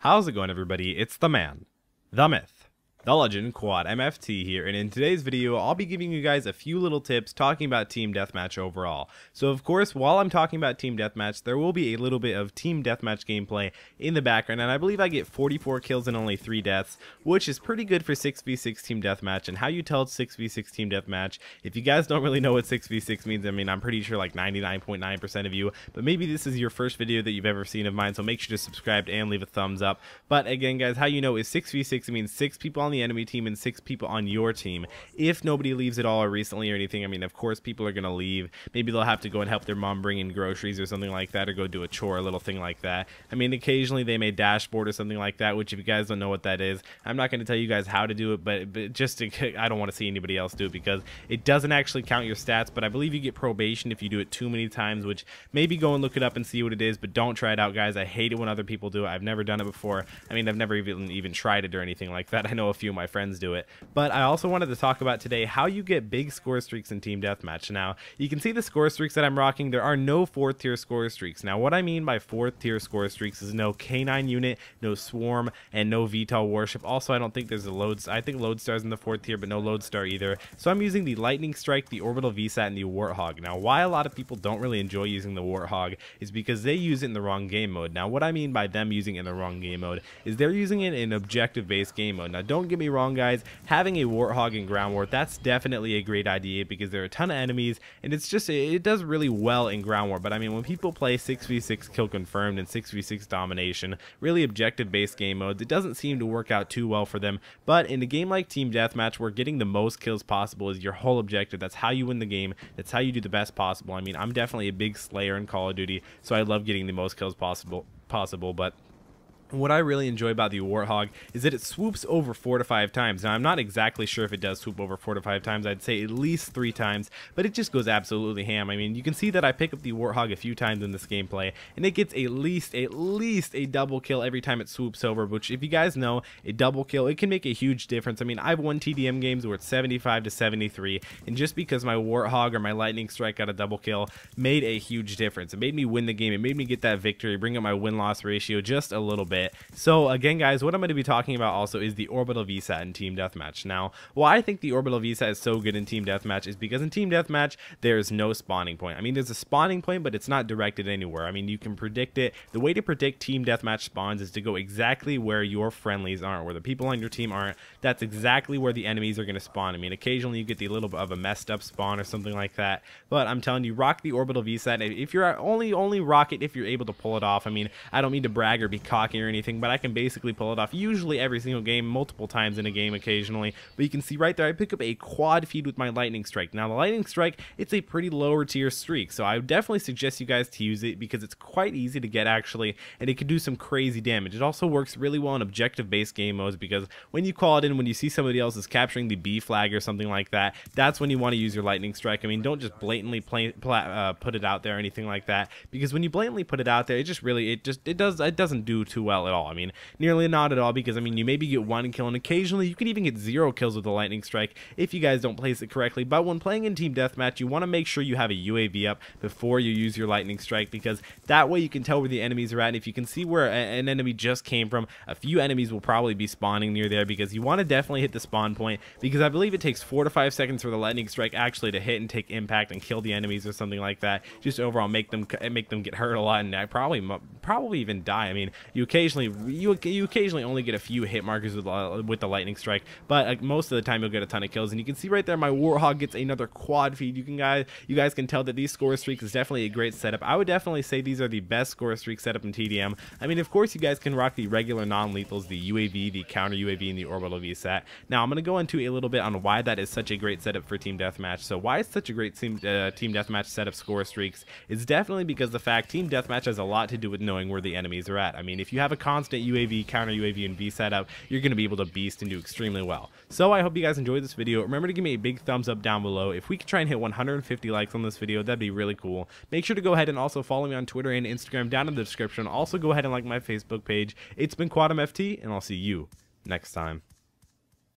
How's it going, everybody? It's the man, the myth, the legend, Quad MFT here, and in today's video I'll be giving you guys a few little tips talking about Team Deathmatch overall. So of course, while I'm talking about Team Deathmatch, there will be a little bit of Team Deathmatch gameplay in the background, and I believe I get 44 kills and only 3 deaths, which is pretty good for 6v6 Team Deathmatch. And how you tell it's 6v6 Team Deathmatch, if you guys don't really know what 6v6 means, I mean, I'm pretty sure like 99.9% of you, but maybe this is your first video that you've ever seen of mine, so make sure to subscribe and leave a thumbs up. But again guys, how you know is 6v6 means 6 people on the enemy team and 6 people on your team. If nobody leaves at all or recently or anything, I mean, of course people are going to leave. Maybe they'll have to go and help their mom bring in groceries or something like that, or go do a chore, a little thing like that. I mean, occasionally they may dashboard or something like that, which if you guys don't know what that is, I'm not going to tell you guys how to do it, but just to, I don't want to see anybody else do it because it doesn't actually count your stats, but I believe you get probation if you do it too many times, which maybe go and look it up and see what it is, but don't try it out, guys. I hate it when other people do it. I've never done it before. I mean, I've never even tried it or anything like that. I know a few of my friends do it. But I also wanted to talk about today how you get big score streaks in Team Deathmatch. Now, you can see the score streaks that I'm rocking. There are no 4th tier score streaks. Now, what I mean by 4th tier score streaks is no K9 unit, no Swarm, and no VTOL Warship. Also, I don't think there's a I think Lodestar's in the 4th tier, but no Lodestar either. So I'm using the Lightning Strike, the Orbital VSAT, and the Warthog. Now, why a lot of people don't really enjoy using the Warthog is because they use it in the wrong game mode. Now, what I mean by them using it in the wrong game mode is they're using it in objective-based game mode. Now, don't get me wrong, guys. Having a Warthog in ground war, that's definitely a great idea because there are a ton of enemies, and it's just, it does really well in ground war. But I mean, when people play 6v6 kill confirmed and 6v6 domination, really objective-based game modes, it doesn't seem to work out too well for them. But in a game like Team Deathmatch, where getting the most kills possible is your whole objective, that's how you win the game, that's how you do the best possible. I mean, I'm definitely a big Slayer in Call of Duty, so I love getting the most kills possible, but what I really enjoy about the Warthog is that it swoops over 4 to 5 times. Now, I'm not exactly sure if it does swoop over 4 to 5 times. I'd say at least 3 times, but it just goes absolutely ham. I mean, you can see that I pick up the Warthog a few times in this gameplay, and it gets at least a double kill every time it swoops over, which, if you guys know, a double kill, it can make a huge difference. I mean, I've won TDM games where it's 75 to 73, and just because my Warthog or my Lightning Strike got a double kill made a huge difference. It made me win the game. It made me get that victory, bring up my win-loss ratio just a little bit. So again, guys, what I'm going to be talking about also is the Orbital VSAT in Team Deathmatch. Now, why I think the Orbital VSAT is so good in Team Deathmatch is because in Team Deathmatch, there's no spawning point. I mean, there's a spawning point, but it's not directed anywhere. I mean, you can predict it. The way to predict Team Deathmatch spawns is to go exactly where your friendlies aren't, where the people on your team aren't. That's exactly where the enemies are going to spawn. I mean, occasionally you get the little bit of a messed up spawn or something like that, but I'm telling you, rock the Orbital VSAT. If you're only rock it if you're able to pull it off. I mean, I don't mean to brag or be cocky or anything, but I can basically pull it off usually every single game, multiple times in a game occasionally. But you can see right there, I pick up a quad feed with my Lightning Strike. Now, the Lightning Strike, it's a pretty lower tier streak, so I would definitely suggest you guys to use it because it's quite easy to get, actually, and it can do some crazy damage. It also works really well in objective-based game modes because when you call it in, when you see somebody else is capturing the B flag or something like that, that's when you want to use your Lightning Strike. I mean, don't just blatantly put it out there or anything like that, because when you blatantly put it out there, it doesn't do too well at all. I mean, nearly not at all, because I mean, you maybe get 1 kill, and occasionally you can even get 0 kills with the Lightning Strike if you guys don't place it correctly. But when playing in Team Deathmatch, you want to make sure you have a UAV up before you use your Lightning Strike, because that way you can tell where the enemies are at. And if you can see where an enemy just came from, a few enemies will probably be spawning near there, because you want to definitely hit the spawn point, because I believe it takes 4 to 5 seconds for the Lightning Strike actually to hit and take impact and kill the enemies or something like that. Just overall make them get hurt a lot, and probably even die. I mean, you occasionally only get a few hit markers with the Lightning Strike, but most of the time you'll get a ton of kills. And you can see right there, my Warthog gets another quad feed. You guys can tell that these score streaks is definitely a great setup. I would definitely say these are the best score streak setup in TDM. I mean, of course, you guys can rock the regular non-lethals, the UAV, the counter UAV, and the Orbital VSAT. Now, I'm going to go into a little bit on why that is such a great setup for Team Deathmatch. So why it's such a great Team Deathmatch setup score streaks is definitely because the fact Team Deathmatch has a lot to do with knowing where the enemies are at. I mean, if you have a constant UAV, counter UAV, and VSAT up, you're going to be able to beast and do extremely well. So I hope you guys enjoyed this video. Remember to give me a big thumbs up down below. If we could try and hit 150 likes on this video, that'd be really cool. Make sure to go ahead and also follow me on Twitter and Instagram down in the description. Also go ahead and like my Facebook page. It's been Quad MFT, and I'll see you next time.